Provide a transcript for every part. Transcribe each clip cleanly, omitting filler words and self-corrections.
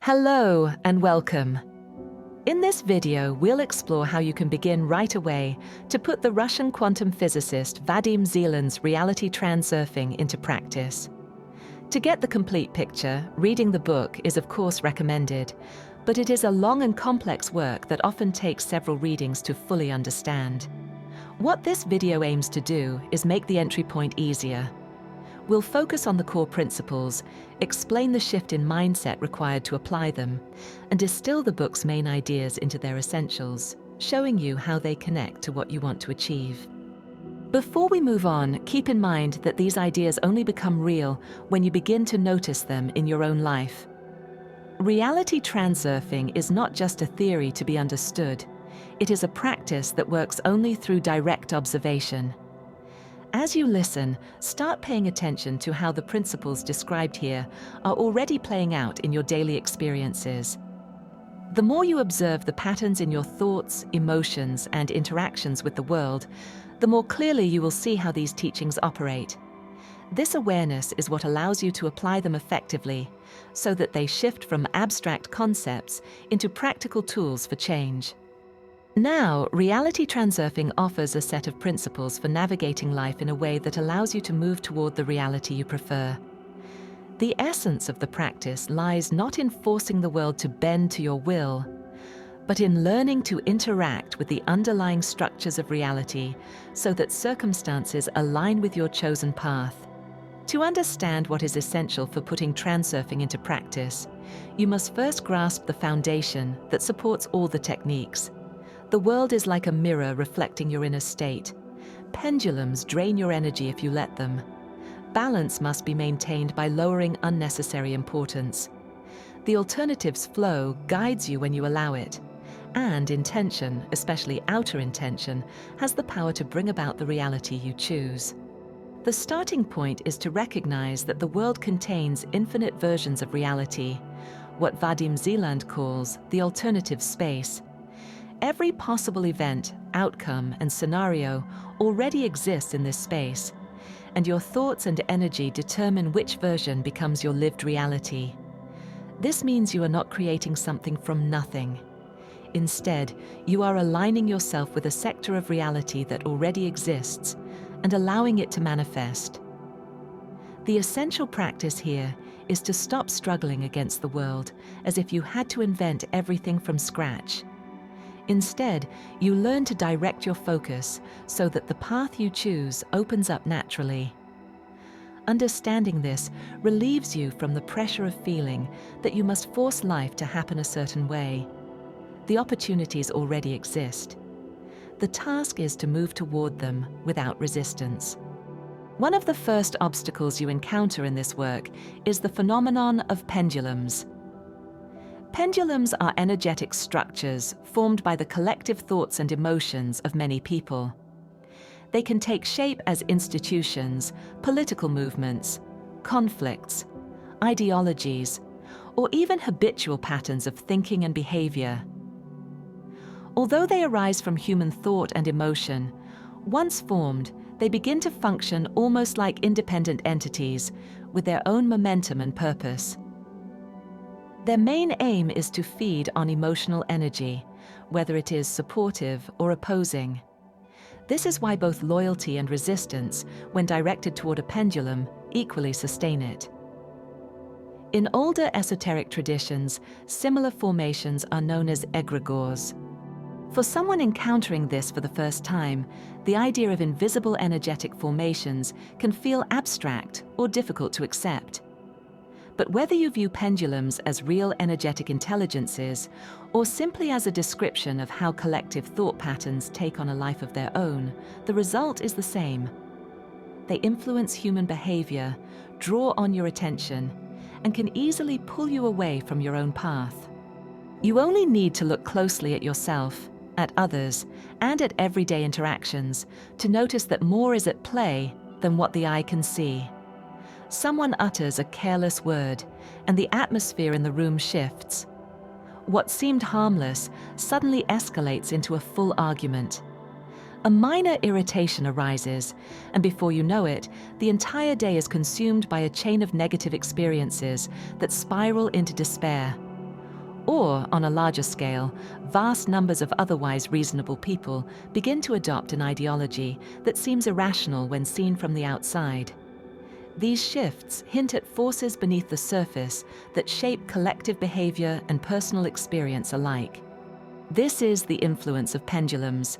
Hello and welcome. In this video, we'll explore how you can begin right away to put the Russian quantum physicist Vadim Zeland's reality transurfing into practice. To get the complete picture, reading the book is of course recommended, but it is a long and complex work that often takes several readings to fully understand. What this video aims to do is make the entry point easier. We'll focus on the core principles, explain the shift in mindset required to apply them, and distill the book's main ideas into their essentials, showing you how they connect to what you want to achieve. Before we move on, keep in mind that these ideas only become real when you begin to notice them in your own life. Reality transurfing is not just a theory to be understood. It is a practice that works only through direct observation. As you listen, start paying attention to how the principles described here are already playing out in your daily experiences. The more you observe the patterns in your thoughts, emotions, and interactions with the world, the more clearly you will see how these teachings operate. This awareness is what allows you to apply them effectively, so that they shift from abstract concepts into practical tools for change. Now, reality transurfing offers a set of principles for navigating life in a way that allows you to move toward the reality you prefer. The essence of the practice lies not in forcing the world to bend to your will, but in learning to interact with the underlying structures of reality so that circumstances align with your chosen path. To understand what is essential for putting transurfing into practice, you must first grasp the foundation that supports all the techniques. The world is like a mirror reflecting your inner state. Pendulums drain your energy if you let them. Balance must be maintained by lowering unnecessary importance. The alternative's flow guides you when you allow it. And intention, especially outer intention, has the power to bring about the reality you choose. The starting point is to recognize that the world contains infinite versions of reality, what Vadim Zeland calls the alternative space. Every possible event, outcome, and scenario already exists in this space, and your thoughts and energy determine which version becomes your lived reality. This means you are not creating something from nothing. Instead, you are aligning yourself with a sector of reality that already exists and allowing it to manifest. The essential practice here is to stop struggling against the world as if you had to invent everything from scratch. Instead, you learn to direct your focus so that the path you choose opens up naturally. Understanding this relieves you from the pressure of feeling that you must force life to happen a certain way. The opportunities already exist. The task is to move toward them without resistance. One of the first obstacles you encounter in this work is the phenomenon of pendulums. Pendulums are energetic structures formed by the collective thoughts and emotions of many people. They can take shape as institutions, political movements, conflicts, ideologies, or even habitual patterns of thinking and behavior. Although they arise from human thought and emotion, once formed, they begin to function almost like independent entities with their own momentum and purpose. Their main aim is to feed on emotional energy, whether it is supportive or opposing. This is why both loyalty and resistance, when directed toward a pendulum, equally sustain it. In older esoteric traditions, similar formations are known as egregores. For someone encountering this for the first time, the idea of invisible energetic formations can feel abstract or difficult to accept. But whether you view pendulums as real energetic intelligences or simply as a description of how collective thought patterns take on a life of their own, the result is the same. They influence human behavior, draw on your attention, and can easily pull you away from your own path. You only need to look closely at yourself, at others, and at everyday interactions to notice that more is at play than what the eye can see. Someone utters a careless word, and the atmosphere in the room shifts. What seemed harmless suddenly escalates into a full argument. A minor irritation arises, and before you know it, the entire day is consumed by a chain of negative experiences that spiral into despair. Or, on a larger scale, vast numbers of otherwise reasonable people begin to adopt an ideology that seems irrational when seen from the outside. These shifts hint at forces beneath the surface that shape collective behavior and personal experience alike. This is the influence of pendulums.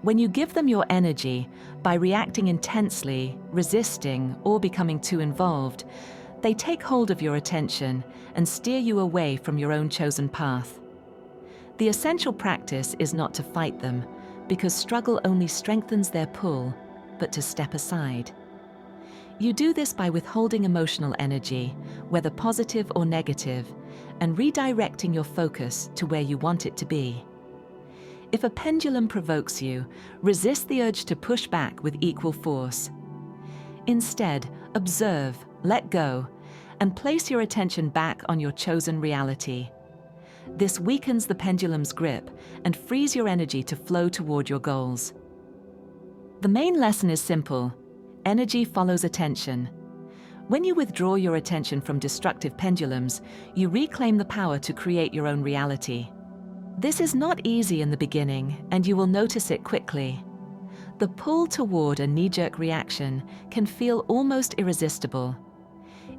When you give them your energy by reacting intensely, resisting, or becoming too involved, they take hold of your attention and steer you away from your own chosen path. The essential practice is not to fight them, because struggle only strengthens their pull, but to step aside. You do this by withholding emotional energy, whether positive or negative, and redirecting your focus to where you want it to be. If a pendulum provokes you, resist the urge to push back with equal force. Instead, observe, let go, and place your attention back on your chosen reality. This weakens the pendulum's grip and frees your energy to flow toward your goals. The main lesson is simple. Energy follows attention. When you withdraw your attention from destructive pendulums, you reclaim the power to create your own reality. This is not easy in the beginning, and you will notice it quickly. The pull toward a knee-jerk reaction can feel almost irresistible.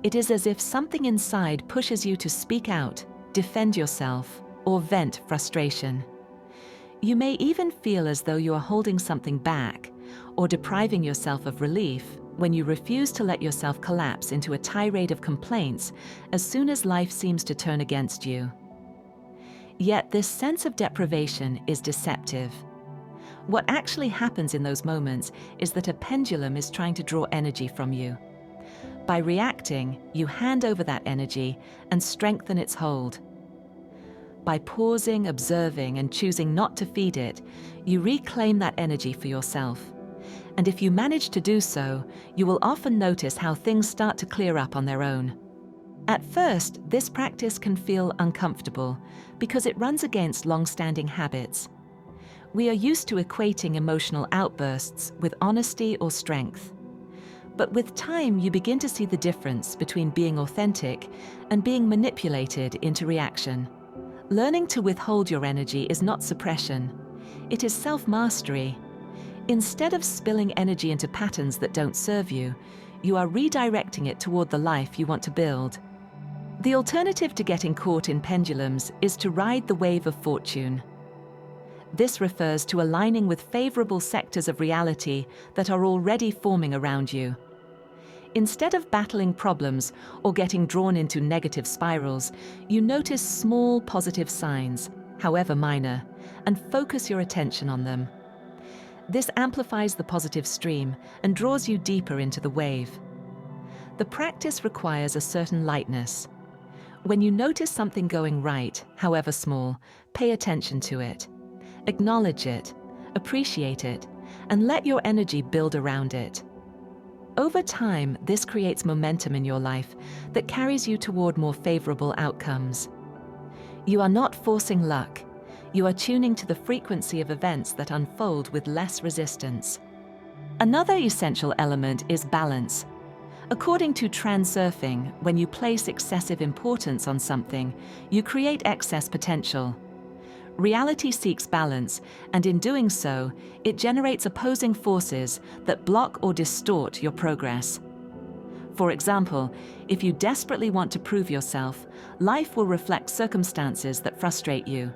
It is as if something inside pushes you to speak out, defend yourself, or vent frustration. You may even feel as though you are holding something back, or depriving yourself of relief when you refuse to let yourself collapse into a tirade of complaints as soon as life seems to turn against you. Yet this sense of deprivation is deceptive. What actually happens in those moments is that a pendulum is trying to draw energy from you. By reacting, you hand over that energy and strengthen its hold. By pausing, observing, and choosing not to feed it, you reclaim that energy for yourself. And if you manage to do so, you will often notice how things start to clear up on their own. At first, this practice can feel uncomfortable because it runs against long-standing habits. We are used to equating emotional outbursts with honesty or strength. But with time, you begin to see the difference between being authentic and being manipulated into reaction. Learning to withhold your energy is not suppression. It is self-mastery. Instead of spilling energy into patterns that don't serve you, you are redirecting it toward the life you want to build. The alternative to getting caught in pendulums is to ride the wave of fortune. This refers to aligning with favorable sectors of reality that are already forming around you. Instead of battling problems or getting drawn into negative spirals, you notice small positive signs, however minor, and focus your attention on them. This amplifies the positive stream and draws you deeper into the wave. The practice requires a certain lightness. When you notice something going right, however small, pay attention to it. Acknowledge it, appreciate it, and let your energy build around it. Over time, this creates momentum in your life that carries you toward more favorable outcomes. You are not forcing luck. You are tuning to the frequency of events that unfold with less resistance. Another essential element is balance. According to transurfing, when you place excessive importance on something, you create excess potential. Reality seeks balance, and in doing so, it generates opposing forces that block or distort your progress. For example, if you desperately want to prove yourself, life will reflect circumstances that frustrate you.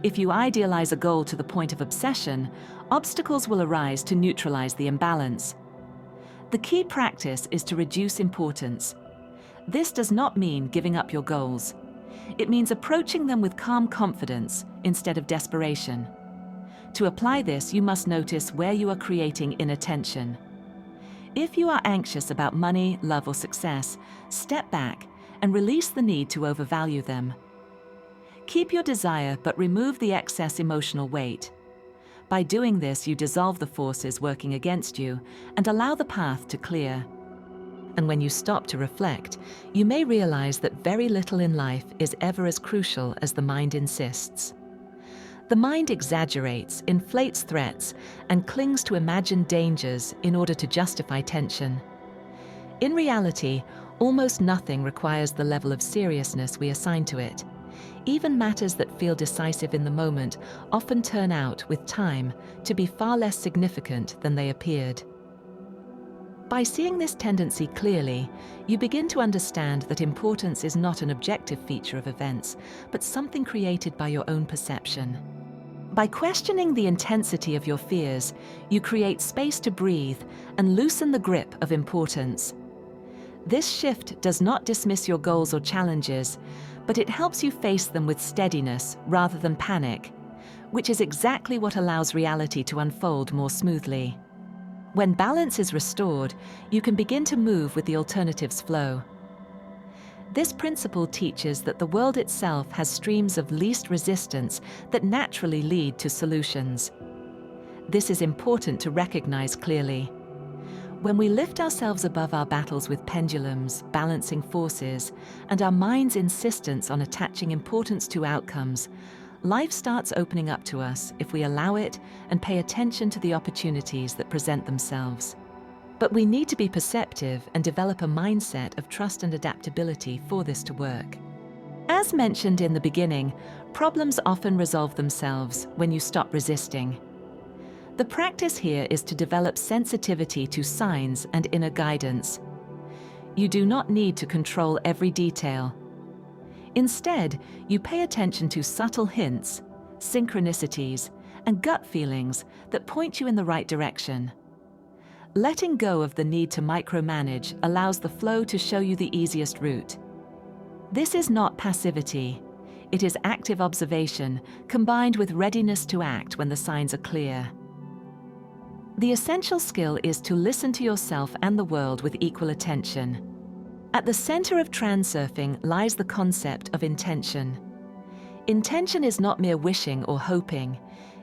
If you idealize a goal to the point of obsession, obstacles will arise to neutralize the imbalance. The key practice is to reduce importance. This does not mean giving up your goals. It means approaching them with calm confidence instead of desperation. To apply this, you must notice where you are creating inattention. If you are anxious about money, love, or success, step back and release the need to overvalue them. Keep your desire, but remove the excess emotional weight. By doing this, you dissolve the forces working against you and allow the path to clear. And when you stop to reflect, you may realize that very little in life is ever as crucial as the mind insists. The mind exaggerates, inflates threats, and clings to imagined dangers in order to justify tension. In reality, almost nothing requires the level of seriousness we assign to it. Even matters that feel decisive in the moment often turn out, with time, to be far less significant than they appeared. By seeing this tendency clearly, you begin to understand that importance is not an objective feature of events, but something created by your own perception. By questioning the intensity of your fears, you create space to breathe and loosen the grip of importance. This shift does not dismiss your goals or challenges, but it helps you face them with steadiness rather than panic, which is exactly what allows reality to unfold more smoothly. When balance is restored, you can begin to move with the alternative's flow. This principle teaches that the world itself has streams of least resistance that naturally lead to solutions. This is important to recognize clearly. When we lift ourselves above our battles with pendulums, balancing forces, and our mind's insistence on attaching importance to outcomes, life starts opening up to us if we allow it and pay attention to the opportunities that present themselves. But we need to be perceptive and develop a mindset of trust and adaptability for this to work. As mentioned in the beginning, problems often resolve themselves when you stop resisting. The practice here is to develop sensitivity to signs and inner guidance. You do not need to control every detail. Instead, you pay attention to subtle hints, synchronicities, and gut feelings that point you in the right direction. Letting go of the need to micromanage allows the flow to show you the easiest route. This is not passivity. It is active observation combined with readiness to act when the signs are clear. The essential skill is to listen to yourself and the world with equal attention. At the center of transurfing lies the concept of intention. Intention is not mere wishing or hoping.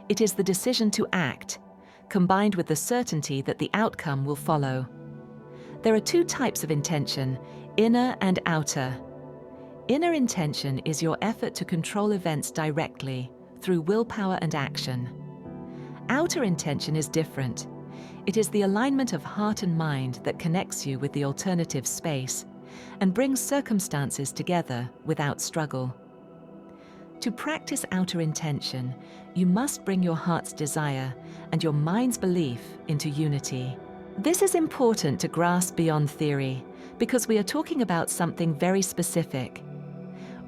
It is the decision to act, combined with the certainty that the outcome will follow. There are two types of intention, inner and outer. Inner intention is your effort to control events directly, through willpower and action. Outer intention is different. It is the alignment of heart and mind that connects you with the alternative space and brings circumstances together without struggle. To practice outer intention, you must bring your heart's desire and your mind's belief into unity. This is important to grasp beyond theory, because we are talking about something very specific.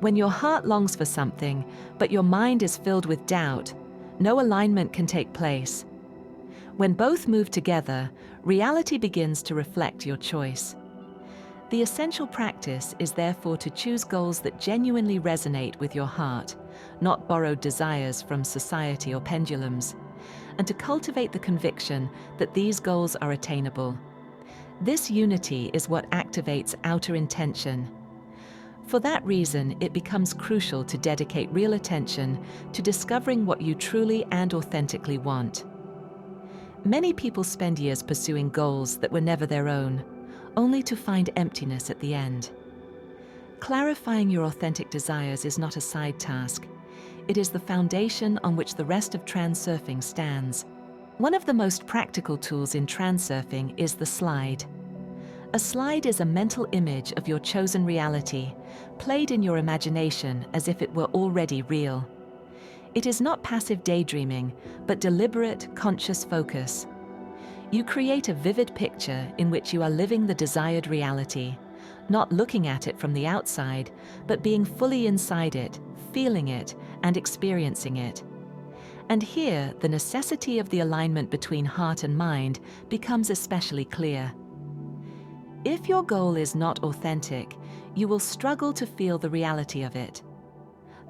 When your heart longs for something, but your mind is filled with doubt, no alignment can take place. When both move together, reality begins to reflect your choice. The essential practice is therefore to choose goals that genuinely resonate with your heart, not borrowed desires from society or pendulums, and to cultivate the conviction that these goals are attainable. This unity is what activates outer intention. For that reason, it becomes crucial to dedicate real attention to discovering what you truly and authentically want. Many people spend years pursuing goals that were never their own, only to find emptiness at the end. Clarifying your authentic desires is not a side task. It is the foundation on which the rest of transurfing stands. One of the most practical tools in transurfing is the slide. A slide is a mental image of your chosen reality, played in your imagination as if it were already real. It is not passive daydreaming, but deliberate, conscious focus. You create a vivid picture in which you are living the desired reality, not looking at it from the outside, but being fully inside it, feeling it, and experiencing it. And here, the necessity of the alignment between heart and mind becomes especially clear. If your goal is not authentic, you will struggle to feel the reality of it.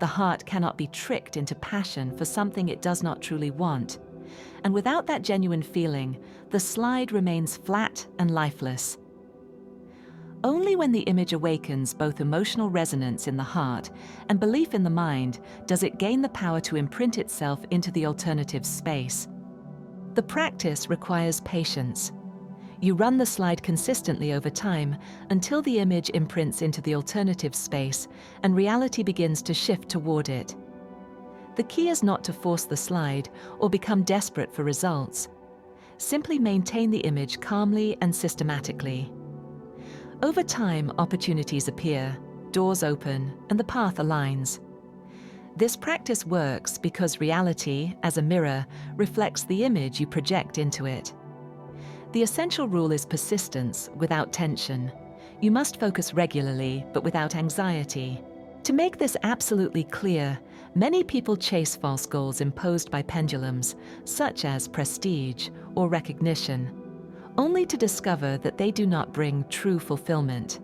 The heart cannot be tricked into passion for something it does not truly want, and without that genuine feeling, the slide remains flat and lifeless. Only when the image awakens both emotional resonance in the heart and belief in the mind does it gain the power to imprint itself into the alternative space. The practice requires patience. You run the slide consistently over time until the image imprints into the alternative space and reality begins to shift toward it. The key is not to force the slide or become desperate for results. Simply maintain the image calmly and systematically. Over time, opportunities appear, doors open, and the path aligns. This practice works because reality, as a mirror, reflects the image you project into it. The essential rule is persistence without tension. You must focus regularly, but without anxiety. To make this absolutely clear, many people chase false goals imposed by pendulums, such as prestige or recognition, only to discover that they do not bring true fulfillment.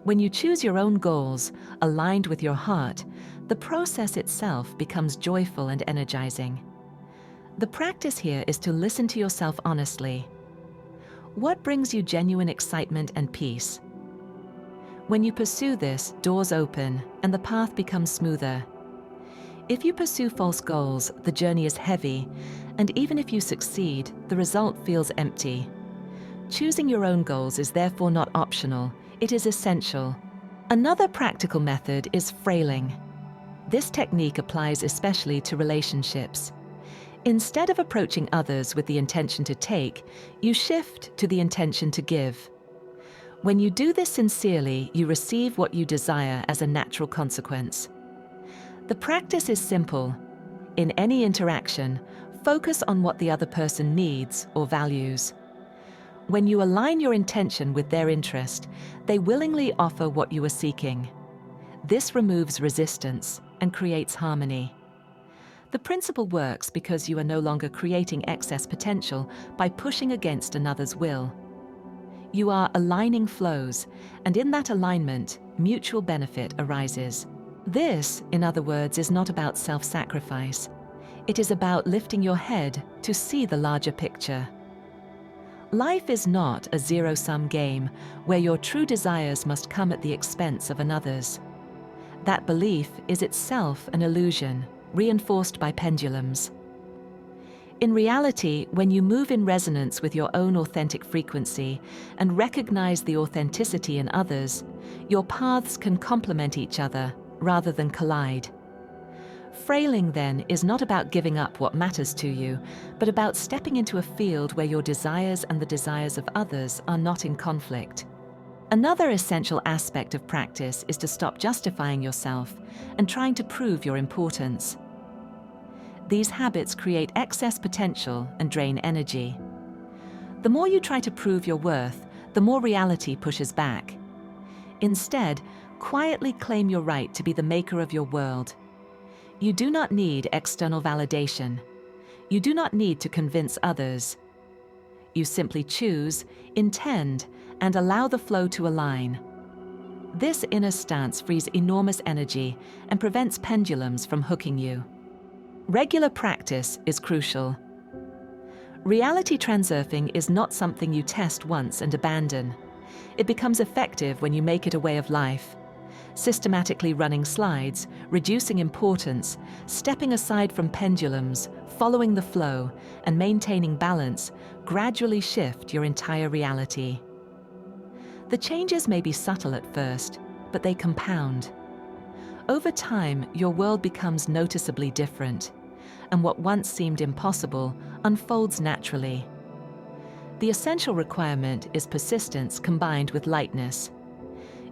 When you choose your own goals, aligned with your heart, the process itself becomes joyful and energizing. The practice here is to listen to yourself honestly. What brings you genuine excitement and peace? When you pursue this, doors open and the path becomes smoother. If you pursue false goals, the journey is heavy, and even if you succeed, the result feels empty. Choosing your own goals is therefore not optional, it is essential. Another practical method is frailing. This technique applies especially to relationships. Instead of approaching others with the intention to take, you shift to the intention to give. When you do this sincerely, you receive what you desire as a natural consequence. The practice is simple. In any interaction, focus on what the other person needs or values. When you align your intention with their interest, they willingly offer what you are seeking. This removes resistance and creates harmony. The principle works because you are no longer creating excess potential by pushing against another's will. You are aligning flows, and in that alignment, mutual benefit arises. This, in other words, is not about self-sacrifice. It is about lifting your head to see the larger picture. Life is not a zero-sum game where your true desires must come at the expense of another's. That belief is itself an illusion, reinforced by pendulums. In reality, when you move in resonance with your own authentic frequency and recognize the authenticity in others, your paths can complement each other rather than collide. Frailing, then, is not about giving up what matters to you, but about stepping into a field where your desires and the desires of others are not in conflict. Another essential aspect of practice is to stop justifying yourself and trying to prove your importance. These habits create excess potential and drain energy. The more you try to prove your worth, the more reality pushes back. Instead, quietly claim your right to be the maker of your world. You do not need external validation. You do not need to convince others. You simply choose, intend, and allow the flow to align. This inner stance frees enormous energy and prevents pendulums from hooking you. Regular practice is crucial. Reality transurfing is not something you test once and abandon. It becomes effective when you make it a way of life. Systematically running slides, reducing importance, stepping aside from pendulums, following the flow, and maintaining balance gradually shift your entire reality. The changes may be subtle at first, but they compound. Over time, your world becomes noticeably different, and what once seemed impossible unfolds naturally. The essential requirement is persistence combined with lightness.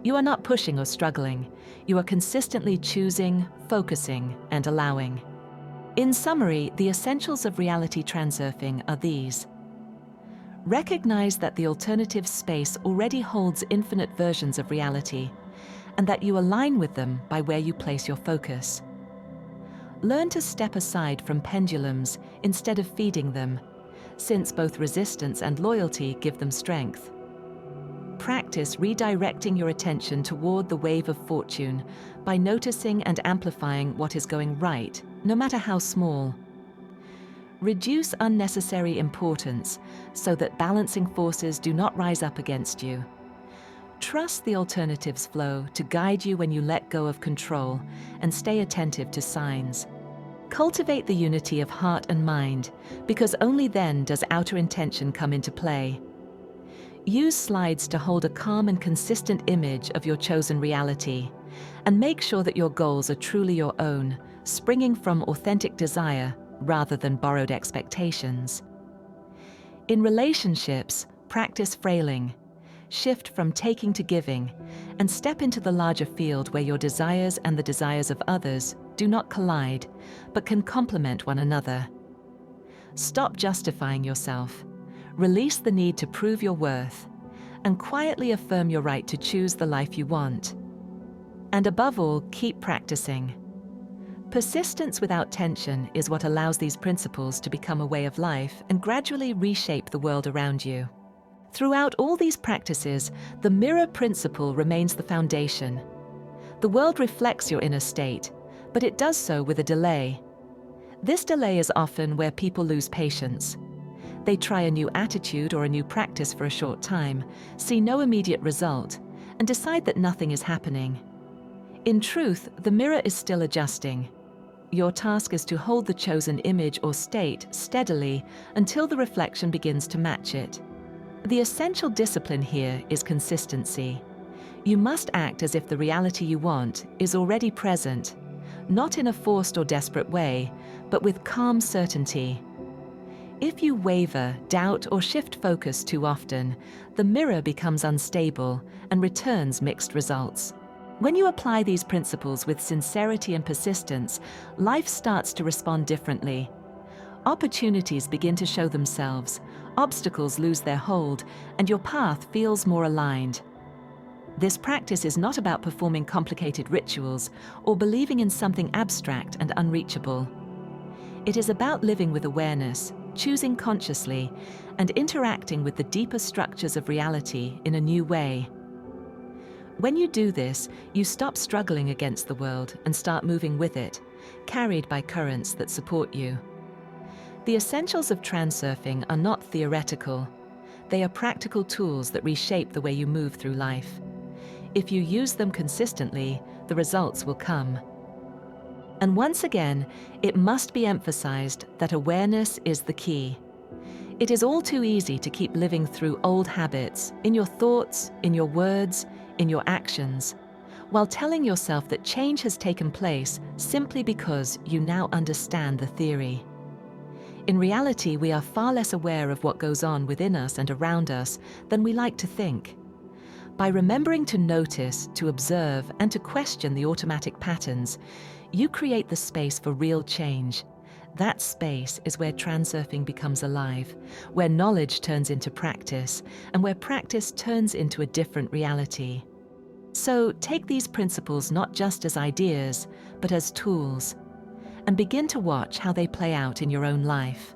You are not pushing or struggling. You are consistently choosing, focusing, and allowing. In summary, the essentials of reality transurfing are these. Recognize that the alternative space already holds infinite versions of reality, and that you align with them by where you place your focus. Learn to step aside from pendulums instead of feeding them, since both resistance and loyalty give them strength. Practice redirecting your attention toward the wave of fortune by noticing and amplifying what is going right, no matter how small. Reduce unnecessary importance so that balancing forces do not rise up against you. Trust the alternatives flow to guide you when you let go of control and stay attentive to signs. Cultivate the unity of heart and mind, because only then does outer intention come into play. Use slides to hold a calm and consistent image of your chosen reality, and make sure that your goals are truly your own, springing from authentic desire rather than borrowed expectations. In relationships, practice frailing. Shift from taking to giving, and step into the larger field where your desires and the desires of others do not collide, but can complement one another. Stop justifying yourself, release the need to prove your worth, and quietly affirm your right to choose the life you want. And above all, keep practicing. Persistence without tension is what allows these principles to become a way of life and gradually reshape the world around you. Throughout all these practices, the mirror principle remains the foundation. The world reflects your inner state, but it does so with a delay. This delay is often where people lose patience. They try a new attitude or a new practice for a short time, see no immediate result, and decide that nothing is happening. In truth, the mirror is still adjusting. Your task is to hold the chosen image or state steadily until the reflection begins to match it. The essential discipline here is consistency. You must act as if the reality you want is already present, not in a forced or desperate way, but with calm certainty. If you waver, doubt, or shift focus too often, the mirror becomes unstable and returns mixed results. When you apply these principles with sincerity and persistence, life starts to respond differently. Opportunities begin to show themselves, obstacles lose their hold, and your path feels more aligned. This practice is not about performing complicated rituals or believing in something abstract and unreachable. It is about living with awareness, choosing consciously, and interacting with the deeper structures of reality in a new way. When you do this, you stop struggling against the world and start moving with it, carried by currents that support you. The essentials of transurfing are not theoretical. They are practical tools that reshape the way you move through life. If you use them consistently, the results will come. And once again, it must be emphasized that awareness is the key. It is all too easy to keep living through old habits, in your thoughts, in your words, in your actions, while telling yourself that change has taken place simply because you now understand the theory. In reality, we are far less aware of what goes on within us and around us than we like to think. By remembering to notice, to observe, and to question the automatic patterns, you create the space for real change. That space is where transurfing becomes alive, where knowledge turns into practice, and where practice turns into a different reality. So take these principles not just as ideas, but as tools, and begin to watch how they play out in your own life.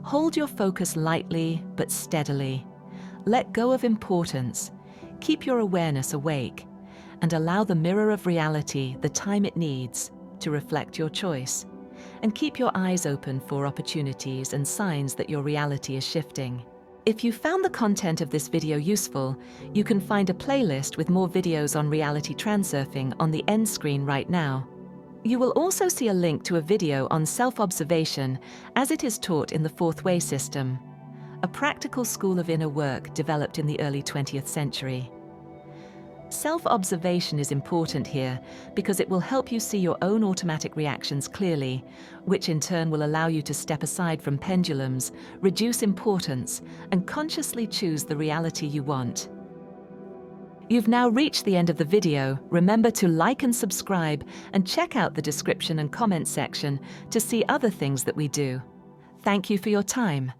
Hold your focus lightly but steadily. Let go of importance, keep your awareness awake, and allow the mirror of reality the time it needs to reflect your choice. And keep your eyes open for opportunities and signs that your reality is shifting. If you found the content of this video useful, you can find a playlist with more videos on reality transurfing on the end screen right now. You will also see a link to a video on self-observation as it is taught in the Fourth Way system, a practical school of inner work developed in the early 20th century. Self-observation is important here because it will help you see your own automatic reactions clearly, which in turn will allow you to step aside from pendulums, reduce importance, and consciously choose the reality you want. You've now reached the end of the video. Remember to like and subscribe, and check out the description and comment section to see other things that we do. Thank you for your time.